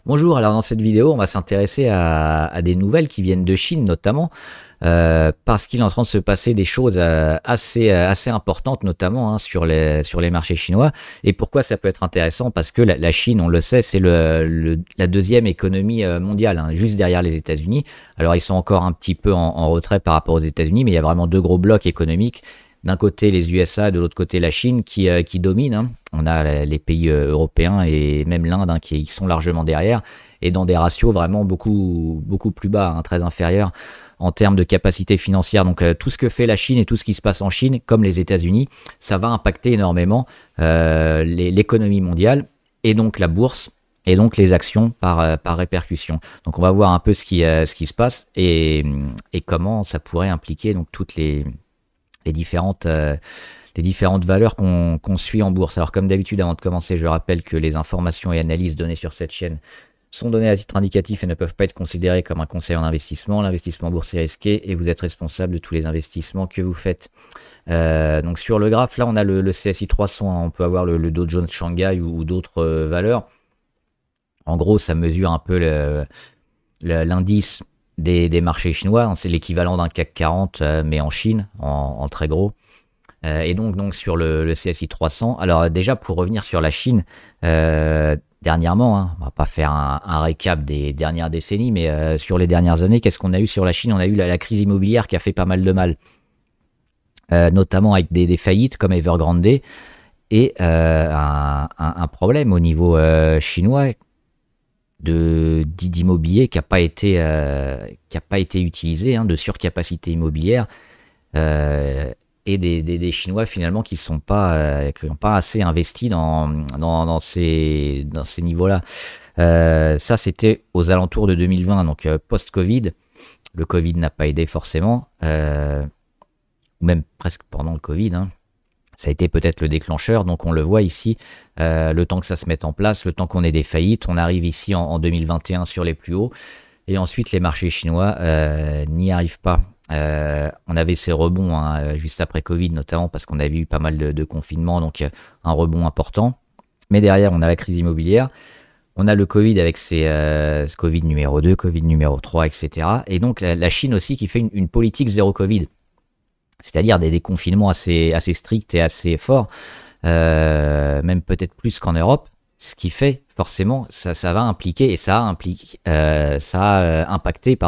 Bonjour, alors dans cette vidéo, on va s'intéresser à des nouvelles qui viennent de Chine notamment, parce qu'il est en train de se passer des choses assez importantes, notamment sur les marchés chinois. Et pourquoi ça peut être intéressant? Parce que la Chine, on le sait, c'est la deuxième économie mondiale, hein, juste derrière les États-Unis. Alors ils sont encore un petit peu en retrait par rapport aux États-Unis, mais il y a vraiment deux gros blocs économiques. D'un côté les USA, de l'autre côté la Chine qui domine, hein. On a les pays européens et même l'Inde, hein, qui sont largement derrière et dans des ratios vraiment beaucoup plus bas, hein, très inférieurs en termes de capacité financière. Donc tout ce que fait la Chine et tout ce qui se passe en Chine, comme les États-Unis, ça va impacter énormément l'économie mondiale et donc la bourse et donc les actions par répercussion. Donc on va voir un peu ce qui se passe et comment ça pourrait impliquer donc toutes les différentes valeurs qu'on suit en bourse. Alors comme d'habitude, avant de commencer, je rappelle que les informations et analyses données sur cette chaîne sont données à titre indicatif et ne peuvent pas être considérées comme un conseil en investissement. L'investissement boursier est risqué et vous êtes responsable de tous les investissements que vous faites. Donc sur le graphe, là on a le CSI 300, hein. On peut avoir le Dow Jones Shanghai ou d'autres valeurs. En gros, ça mesure un peu l'indice des marchés chinois, hein. C'est l'équivalent d'un CAC 40, mais en Chine, en très gros. Et donc sur le CSI 300, alors déjà pour revenir sur la Chine, dernièrement, hein, on va pas faire un récap des dernières décennies, mais sur les dernières années, qu'est-ce qu'on a eu sur la Chine? On a eu la crise immobilière qui a fait pas mal de mal, notamment avec des faillites comme Evergrande et un problème au niveau chinois d'immobilier qui n'a pas été utilisé, hein, de surcapacité immobilière, et des Chinois finalement qui n'ont pas assez investi dans ces niveaux-là. Ça, c'était aux alentours de 2020, donc post-Covid. Le Covid n'a pas aidé forcément, ou même presque pendant le Covid, hein. Ça a été peut-être le déclencheur, donc on le voit ici, le temps que ça se mette en place, le temps qu'on ait des faillites, on arrive ici en 2021 sur les plus hauts, et ensuite les marchés chinois n'y arrivent pas. On avait ces rebonds, hein, juste après Covid, notamment parce qu'on avait eu pas mal de confinements, donc un rebond important. Mais derrière, on a la crise immobilière, on a le Covid avec ce Covid numéro 2, Covid numéro 3, etc. Et donc la Chine aussi qui fait une politique zéro Covid, c'est-à-dire des confinements assez stricts et assez forts, même peut-être plus qu'en Europe, ce qui fait forcément, ça va impliquer, et ça a impacté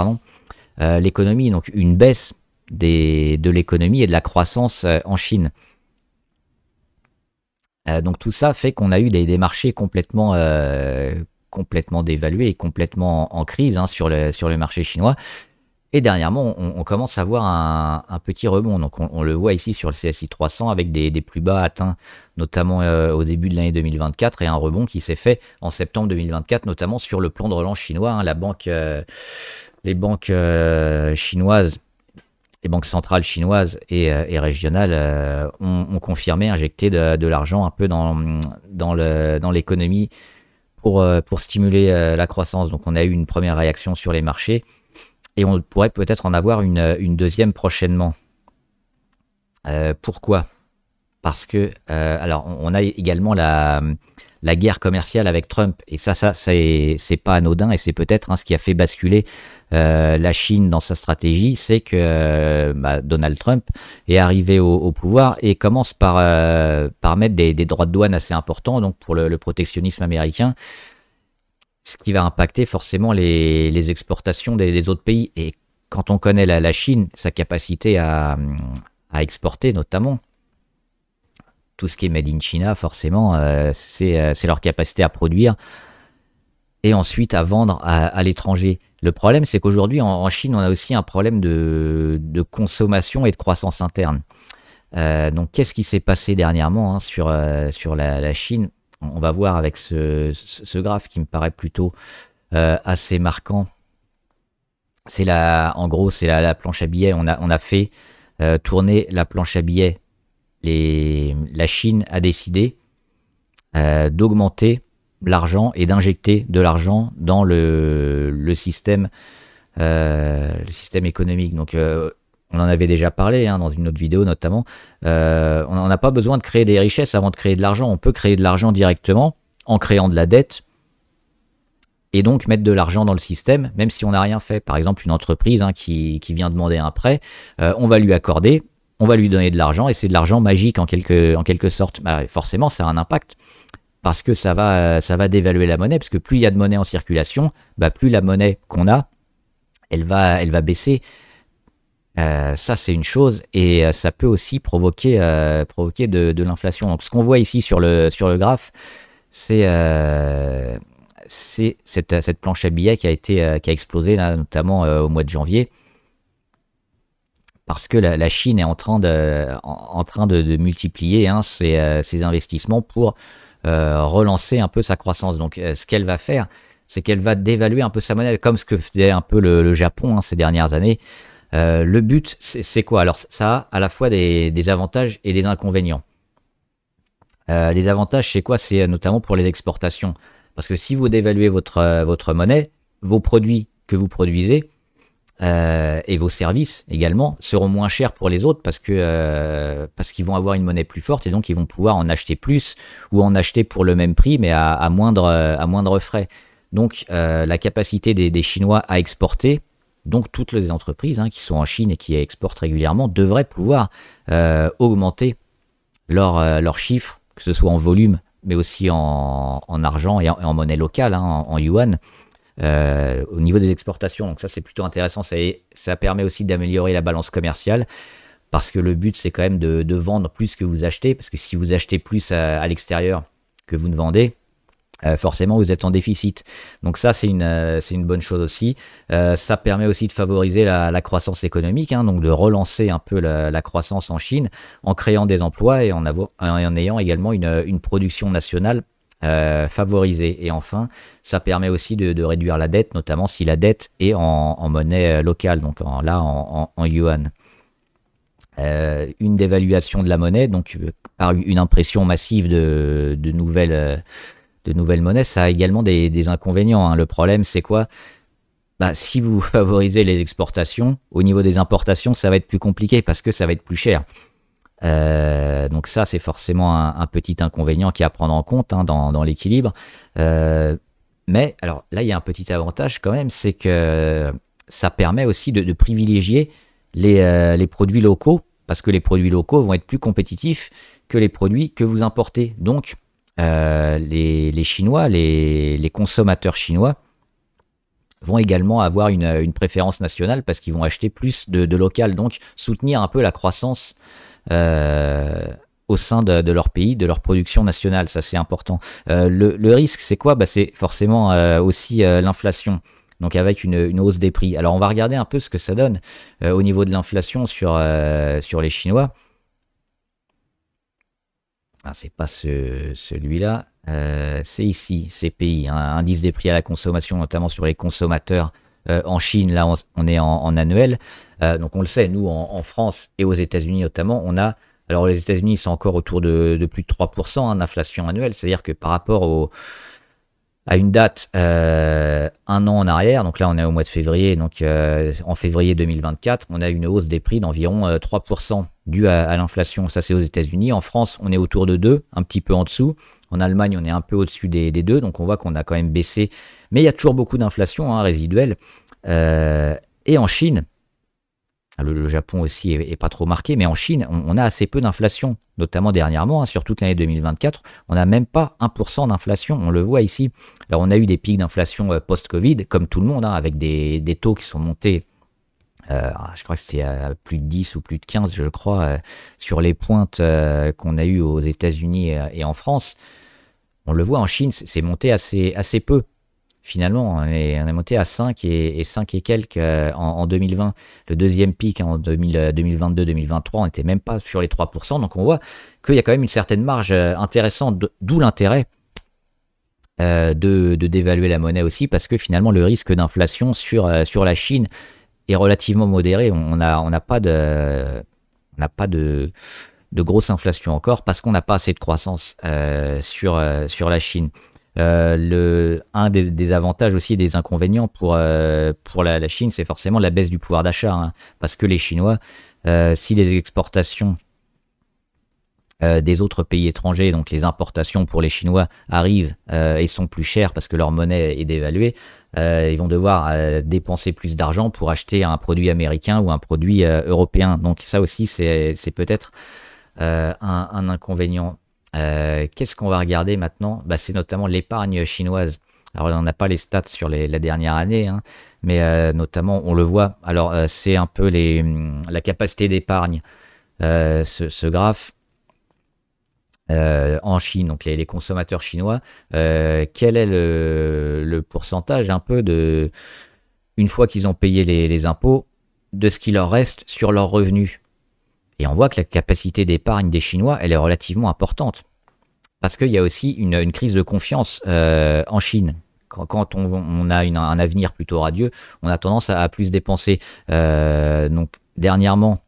l'économie, donc une baisse de l'économie et de la croissance en Chine. Donc tout ça fait qu'on a eu des marchés complètement dévalués et complètement en crise, hein, sur le marché chinois. Et dernièrement, on commence à voir un petit rebond. Donc on le voit ici sur le CSI 300 avec des plus bas atteints, notamment au début de l'année 2024, et un rebond qui s'est fait en septembre 2024, notamment sur le plan de relance chinois, hein. Les banques chinoises, les banques centrales chinoises et régionales ont confirmé injecter de l'argent un peu dans l'économie pour stimuler la croissance. Donc on a eu une première réaction sur les marchés. Et on pourrait peut-être en avoir une deuxième prochainement. Pourquoi? Parce que, alors, on a également la guerre commerciale avec Trump. Et ça c'est pas anodin. Et c'est peut-être, hein, ce qui a fait basculer la Chine dans sa stratégie. C'est que Donald Trump est arrivé au pouvoir et commence par mettre des droits de douane assez importants, donc pour le protectionnisme américain, ce qui va impacter forcément les exportations des autres pays. Et quand on connaît la Chine, sa capacité à exporter notamment, tout ce qui est made in China, forcément, c'est leur capacité à produire et ensuite à vendre à l'étranger. Le problème, c'est qu'aujourd'hui, en Chine, on a aussi un problème de consommation et de croissance interne. Donc, qu'est-ce qui s'est passé dernièrement, hein, sur la Chine? On va voir avec ce graphe qui me paraît plutôt assez marquant. En gros, c'est la planche à billets. On a fait tourner la planche à billets. La Chine a décidé d'augmenter l'argent et d'injecter de l'argent dans le système économique. Donc, on en avait déjà parlé, hein, dans une autre vidéo notamment. On n'a pas besoin de créer des richesses avant de créer de l'argent. On peut créer de l'argent directement en créant de la dette et donc mettre de l'argent dans le système, même si on n'a rien fait. Par exemple, une entreprise qui vient demander un prêt, on va lui accorder, on va lui donner de l'argent, et c'est de l'argent magique en quelque sorte. Bah, forcément, ça a un impact, parce que ça va dévaluer la monnaie, parce que plus il y a de monnaie en circulation, bah, plus la monnaie qu'on a, elle va baisser. Ça, c'est une chose, et ça peut aussi provoquer de l'inflation. Donc, ce qu'on voit ici sur le graphe, c'est cette planche à billets qui a explosé, là, notamment au mois de janvier, parce que la Chine est en train de multiplier ses investissements pour relancer un peu sa croissance. Donc, ce qu'elle va faire, c'est qu'elle va dévaluer un peu sa monnaie, comme ce que faisait un peu le Japon ces dernières années. Le but, c'est quoi? Alors, ça a à la fois des avantages et des inconvénients. Les avantages, c'est quoi? C'est notamment pour les exportations. Parce que si vous dévaluez votre monnaie, vos produits que vous produisez et vos services également seront moins chers pour les autres, parce qu'ils vont avoir une monnaie plus forte, et donc ils vont pouvoir en acheter plus, ou en acheter pour le même prix, mais à moindre frais. Donc, la capacité des Chinois à exporter, donc toutes les entreprises qui sont en Chine et qui exportent régulièrement, devraient pouvoir augmenter leurs chiffres, que ce soit en volume, mais aussi en argent et en monnaie locale, en yuan, au niveau des exportations. Donc ça, c'est plutôt intéressant. Ça permet aussi d'améliorer la balance commerciale, parce que le but, c'est quand même de vendre plus que vous achetez, parce que si vous achetez plus à l'extérieur que vous ne vendez, forcément vous êtes en déficit. Donc ça, c'est une bonne chose aussi. Ça permet aussi de favoriser la croissance économique, donc de relancer un peu la croissance en Chine, en créant des emplois et en ayant également une production nationale favorisée. Et enfin, ça permet aussi de réduire la dette, notamment si la dette est en monnaie locale, donc en yuan. Une dévaluation de la monnaie, donc par une impression massive de nouvelles monnaies, ça a également des inconvénients. Le problème, c'est quoi? Bah, si vous favorisez les exportations, au niveau des importations, ça va être plus compliqué, parce que ça va être plus cher. Donc ça, c'est forcément un petit inconvénient qui est à prendre en compte dans l'équilibre. Mais alors là, il y a un petit avantage quand même, c'est que ça permet aussi de privilégier les produits locaux, parce que les produits locaux vont être plus compétitifs que les produits que vous importez. Donc, les Chinois, les consommateurs chinois vont également avoir une préférence nationale, parce qu'ils vont acheter plus de local, donc soutenir un peu la croissance au sein de leur pays, de leur production nationale. Ça, c'est important. Le risque, c'est quoi? Bah, c'est forcément aussi l'inflation, donc avec une hausse des prix. Alors, on va regarder un peu ce que ça donne au niveau de l'inflation sur les Chinois. C'est pas celui-là, c'est ici, CPI, indice des prix à la consommation, notamment sur les consommateurs en Chine. Là, on est en annuel. Donc on le sait, nous en France et aux États-Unis notamment, alors les États-Unis sont encore autour de plus de 3% d'inflation annuelle, c'est-à-dire que par rapport à une date un an en arrière, donc là on est au mois de février, donc en février 2024, on a une hausse des prix d'environ 3% due à l'inflation. Ça, c'est aux États-Unis. En France, on est autour de 2, un petit peu en dessous. En Allemagne, on est un peu au-dessus des 2, donc on voit qu'on a quand même baissé, mais il y a toujours beaucoup d'inflation résiduelle. Et en Chine, le Japon aussi est pas trop marqué, mais en Chine, on a assez peu d'inflation, notamment dernièrement, sur toute l'année 2024. On n'a même pas 1% d'inflation, on le voit ici. Alors, on a eu des pics d'inflation post-Covid, comme tout le monde, avec des taux qui sont montés, je crois que c'était à plus de 10 ou plus de 15, je crois, sur les pointes qu'on a eues aux États-Unis et en France. On le voit en Chine, c'est monté assez peu. Finalement, on est monté à 5 et 5 et quelques en 2020. Le deuxième pic en 2022-2023, on n'était même pas sur les 3%. Donc on voit qu'il y a quand même une certaine marge intéressante, d'où l'intérêt de dévaluer la monnaie aussi, parce que finalement le risque d'inflation sur la Chine est relativement modéré. On n'a pas de grosse inflation encore, parce qu'on n'a pas assez de croissance sur la Chine. Un des avantages aussi et des inconvénients pour la Chine, c'est forcément la baisse du pouvoir d'achat, parce que les Chinois, si les exportations des autres pays étrangers, donc les importations pour les Chinois arrivent et sont plus chères parce que leur monnaie est dévaluée, ils vont devoir dépenser plus d'argent pour acheter un produit américain ou un produit européen. Donc ça aussi, c'est peut-être un inconvénient. Qu'est-ce qu'on va regarder maintenant? Bah, c'est notamment l'épargne chinoise. Alors, on n'a pas les stats sur la dernière année, hein, mais notamment, on le voit. Alors, c'est un peu la capacité d'épargne, ce graphe. En Chine, donc les consommateurs chinois, quel est le pourcentage un peu de, une fois qu'ils ont payé les impôts, de ce qui leur reste sur leurs revenus. Et on voit que la capacité d'épargne des Chinois, elle est relativement importante. Parce qu'il y a aussi une crise de confiance en Chine. Quand on a un avenir plutôt radieux, on a tendance à plus dépenser. Donc dernièrement,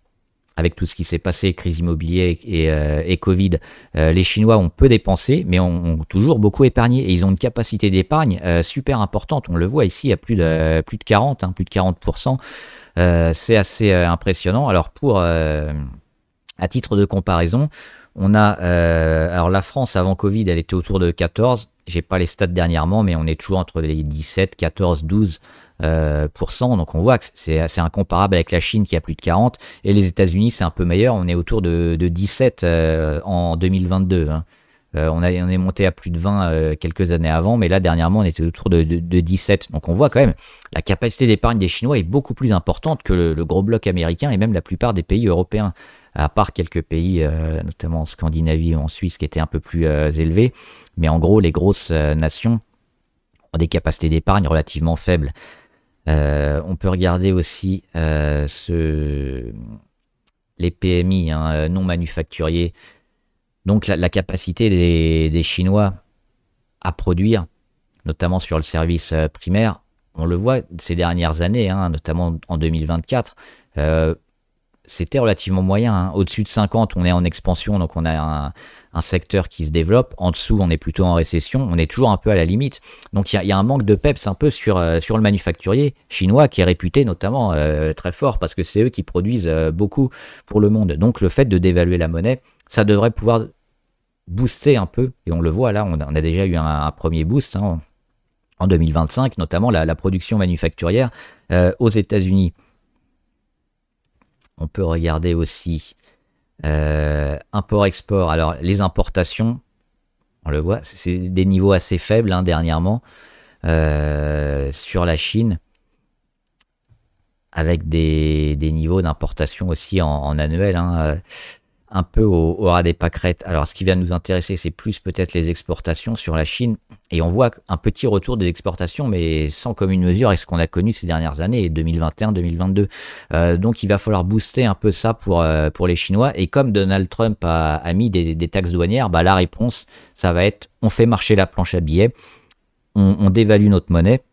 avec tout ce qui s'est passé, crise immobilière et Covid, les Chinois ont peu dépensé, mais ont toujours beaucoup épargné. Et ils ont une capacité d'épargne super importante. On le voit ici à plus de 40, plus de 40%. C'est assez impressionnant. Alors, à titre de comparaison, on a... alors, la France, avant Covid, elle était autour de 14. J'ai pas les stats dernièrement, mais on est toujours entre les 17, 14, 12%. Donc on voit que c'est assez incomparable avec la Chine qui a plus de 40 et les États-Unis c'est un peu meilleur, on est autour de 17 en 2022. Hein. On est monté à plus de 20 quelques années avant, mais là dernièrement on était autour de 17. Donc on voit quand même la capacité d'épargne des Chinois est beaucoup plus importante que le gros bloc américain et même la plupart des pays européens, à part quelques pays, notamment en Scandinavie ou en Suisse qui étaient un peu plus élevés. Mais en gros les grosses nations ont des capacités d'épargne relativement faibles. On peut regarder aussi les PMI non manufacturiers. Donc la capacité des Chinois à produire, notamment sur le service primaire, on le voit ces dernières années, notamment en 2024, c'était relativement moyen. Hein. Au-dessus de 50, on est en expansion, donc on a un secteur qui se développe. En dessous, on est plutôt en récession. On est toujours un peu à la limite. Donc il y a un manque de peps un peu sur le manufacturier chinois qui est réputé notamment très fort parce que c'est eux qui produisent beaucoup pour le monde. Donc le fait de dévaluer la monnaie, ça devrait pouvoir booster un peu. Et on le voit là, on a déjà eu un premier boost en 2025, notamment la production manufacturière aux États-Unis. On peut regarder aussi import-export. Alors, les importations, on le voit, c'est des niveaux assez faibles dernièrement sur la Chine, avec des niveaux d'importation aussi en annuel, un peu au ras des pâquerettes. Alors, ce qui va nous intéresser, c'est plus peut-être les exportations sur la Chine. Et on voit un petit retour des exportations, mais sans commune mesure avec ce qu'on a connu ces dernières années, 2021-2022. Donc, il va falloir booster un peu ça pour les Chinois. Et comme Donald Trump a mis des taxes douanières, la réponse, ça va être on fait marcher la planche à billets, on dévalue notre monnaie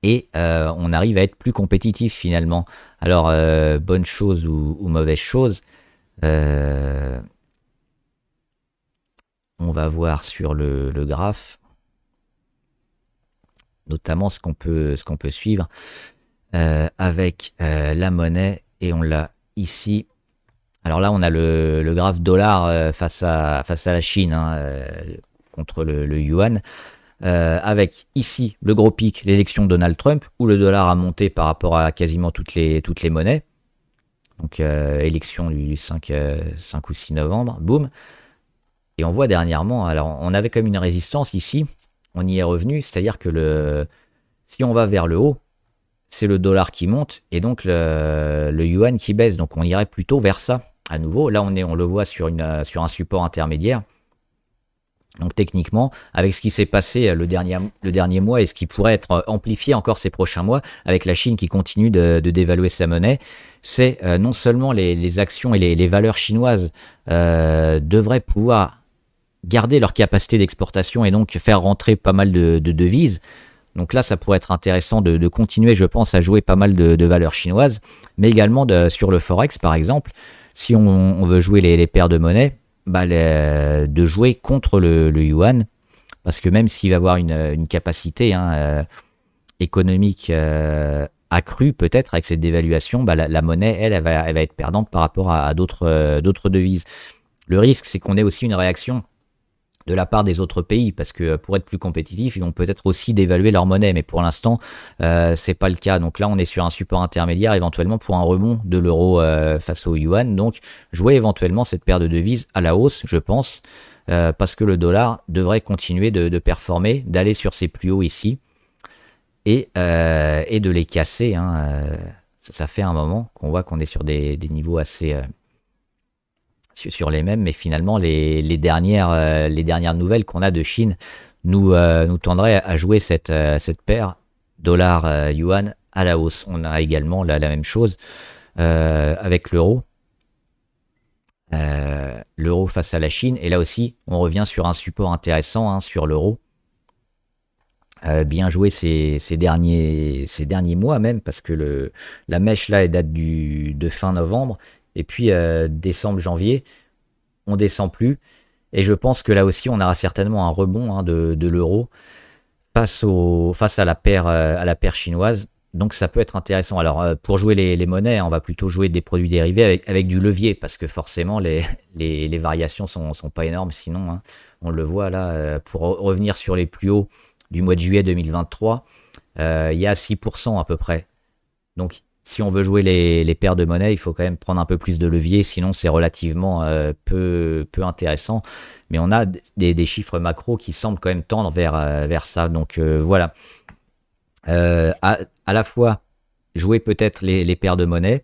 et on arrive à être plus compétitif finalement. Alors, bonne chose ou mauvaise chose, on va voir sur le graphe notamment ce qu'on peut suivre avec la monnaie, et on l'a ici. Alors là on a le graphe dollar face à la Chine contre le yuan, avec ici le gros pic, l'élection de Donald Trump où le dollar a monté par rapport à quasiment toutes les monnaies. Donc élection du 5 ou 6 novembre, boum. Et on voit dernièrement, alors on avait comme une résistance ici, on y est revenu, c'est-à-dire que si on va vers le haut, c'est le dollar qui monte et donc le yuan qui baisse. Donc on irait plutôt vers ça à nouveau. Là on le voit sur un support intermédiaire. Donc techniquement, avec ce qui s'est passé le dernier mois et ce qui pourrait être amplifié encore ces prochains mois, avec la Chine qui continue de dévaluer sa monnaie, c'est non seulement les actions et les valeurs chinoises devraient pouvoir garder leur capacité d'exportation et donc faire rentrer pas mal de devises. Donc là, ça pourrait être intéressant de continuer, je pense, à jouer pas mal de valeurs chinoises, mais également sur le Forex, par exemple, si on veut jouer les paires de monnaie, de jouer contre le yuan, parce que même s'il va avoir une capacité économique accrue peut-être avec cette dévaluation, la monnaie, elle va être perdante par rapport à d'autres devises. Le risque, c'est qu'on ait aussi une réaction de la part des autres pays, parce que pour être plus compétitifs, ils vont peut-être aussi dévaluer leur monnaie, mais pour l'instant, c'est pas le cas. Donc là, on est sur un support intermédiaire éventuellement pour un rebond de l'euro face au yuan. Donc, jouer éventuellement cette paire de devises à la hausse, je pense, parce que le dollar devrait continuer de performer, d'aller sur ses plus hauts ici et de les casser. Hein. Ça fait un moment qu'on voit qu'on est sur des niveaux assez sur les mêmes, mais finalement les dernières nouvelles qu'on a de Chine nous tendraient à jouer cette paire dollar-yuan à la hausse. On a également la même chose avec l'euro. L'euro face à la Chine, et là aussi on revient sur un support intéressant hein, sur l'euro. Bien joué ces derniers mois même, parce que la mèche là elle date de fin novembre, et puis décembre, janvier, on descend plus, et je pense que là aussi on aura certainement un rebond hein, de l'euro face à la paire chinoise. Donc ça peut être intéressant. Alors pour jouer les monnaies, on va plutôt jouer des produits dérivés avec du levier, parce que forcément les variations sont pas énormes sinon. Hein. On le voit là, pour revenir sur les plus hauts du mois de juillet 2023, il y a 6% à peu près. Donc si on veut jouer les paires de monnaie, il faut quand même prendre un peu plus de levier, sinon c'est relativement peu intéressant. Mais on a des chiffres macro qui semblent quand même tendre vers ça. Donc voilà. À la fois jouer peut-être les paires de monnaie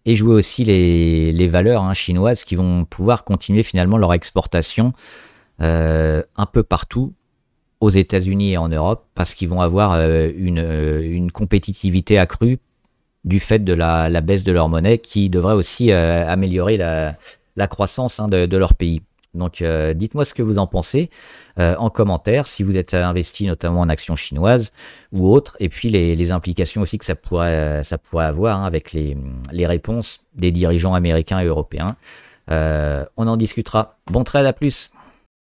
et jouer aussi les valeurs hein, chinoises qui vont pouvoir continuer finalement leur exportation un peu partout aux États-Unis et en Europe, parce qu'ils vont avoir une compétitivité accrue du fait de la baisse de leur monnaie, qui devrait aussi améliorer la croissance hein, de leur pays. Donc dites-moi ce que vous en pensez en commentaire, si vous êtes investi notamment en actions chinoises ou autres, et puis les implications aussi que ça pourrait avoir hein, avec les réponses des dirigeants américains et européens. On en discutera. Bon trade, à plus.